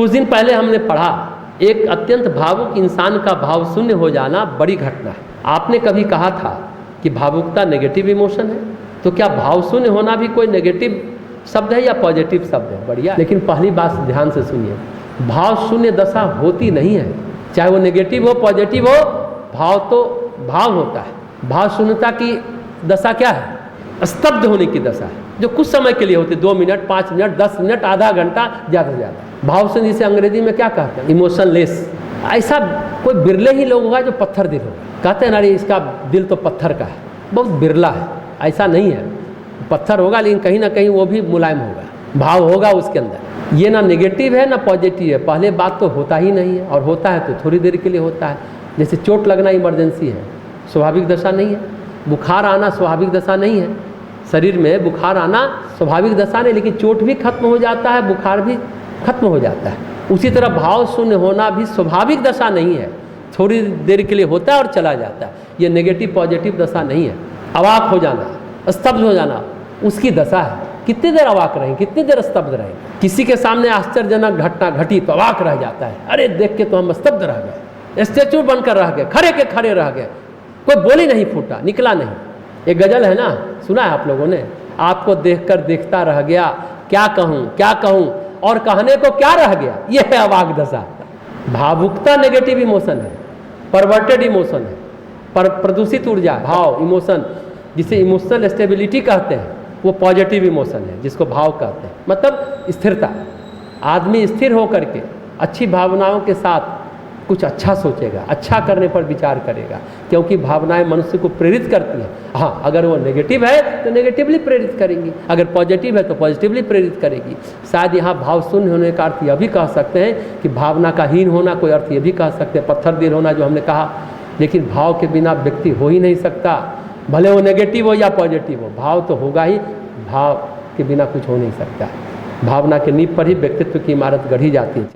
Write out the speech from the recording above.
कुछ दिन पहले हमने पढ़ा, एक अत्यंत भावुक इंसान का भाव शून्य हो जाना बड़ी घटना है। आपने कभी कहा था कि भावुकता नेगेटिव इमोशन है, तो क्या भाव शून्य होना भी कोई नेगेटिव शब्द है या पॉजिटिव शब्द है? बढ़िया। लेकिन पहली बात ध्यान से सुनिए, भाव शून्य दशा होती नहीं है, चाहे वो नेगेटिव हो पॉजिटिव हो, भाव तो भाव होता है। भाव शून्यता की दशा क्या है? स्तब्ध होने की दशा है, जो कुछ समय के लिए होती है, 2 मिनट, 5 मिनट, 10 मिनट, आधा घंटा, ज़्यादा से ज़्यादा। भाव शून्य जिसे अंग्रेजी में क्या कहते हैं? इमोशनलेस। ऐसा कोई बिरले ही लोग होगा जो पत्थर दिल होगा। कहते हैं ना, इसका दिल तो पत्थर का है, बहुत बिरला है। ऐसा नहीं है, पत्थर होगा लेकिन कहीं ना कहीं वो भी मुलायम होगा, भाव होगा उसके अंदर। ये ना नेगेटिव है ना पॉजिटिव है। पहले बात तो होता ही नहीं है, और होता है तो थोड़ी देर के लिए होता है। जैसे चोट लगना इमरजेंसी है, स्वाभाविक दशा नहीं है। बुखार आना स्वाभाविक दशा नहीं है। शरीर में बुखार आना स्वाभाविक दशा नहीं, लेकिन चोट भी खत्म हो जाता है, बुखार भी खत्म हो जाता है। उसी तरह भाव शून्य होना भी स्वाभाविक दशा नहीं है, थोड़ी देर के लिए होता है और चला जाता है। ये नेगेटिव पॉजिटिव दशा नहीं है। अवाक हो जाना, स्तब्ध हो जाना, उसकी दशा है। कितनी देर अवाक रहें, कितनी देर स्तब्ध रहें? किसी के सामने आश्चर्यजनक घटना घटी तो अवाक रह जाता है, अरे देख के तो हम स्तब्ध रह गए, स्टैचू बनकर रह गए, खड़े के खड़े रह गए, कोई बोली नहीं फूटा, निकला नहीं। एक गजल है ना, सुना है आप लोगों ने? आपको देखकर देखता रह गया, क्या कहूँ क्या कहूँ, और कहने को क्या रह गया। यह है अवाक दशा। भावुकता नेगेटिव इमोशन है, परवर्टेड इमोशन है, प्रदूषित ऊर्जा, भाव, इमोशन, जिसे इमोशनल स्टेबिलिटी कहते हैं, वो पॉजिटिव इमोशन है, जिसको भाव कहते हैं। मतलब स्थिरता। आदमी स्थिर होकर के अच्छी भावनाओं के साथ कुछ अच्छा सोचेगा, अच्छा करने पर विचार करेगा, क्योंकि भावनाएं मनुष्य को प्रेरित करती हैं। हाँ, अगर वो नेगेटिव है तो नेगेटिवली प्रेरित करेंगी, अगर पॉजिटिव है तो पॉजिटिवली प्रेरित करेगी। शायद यहाँ भाव शून्य होने का अर्थ यह भी कह सकते हैं कि भावना का हीन होना, कोई अर्थ ये भी कह सकते हैं पत्थर दिल होना, जो हमने कहा। लेकिन भाव के बिना व्यक्ति हो ही नहीं सकता, भले वो नेगेटिव हो या पॉजिटिव हो, भाव तो होगा ही। भाव के बिना कुछ हो नहीं सकता। भावना के नींव पर ही व्यक्तित्व की इमारत गढ़ी जाती है।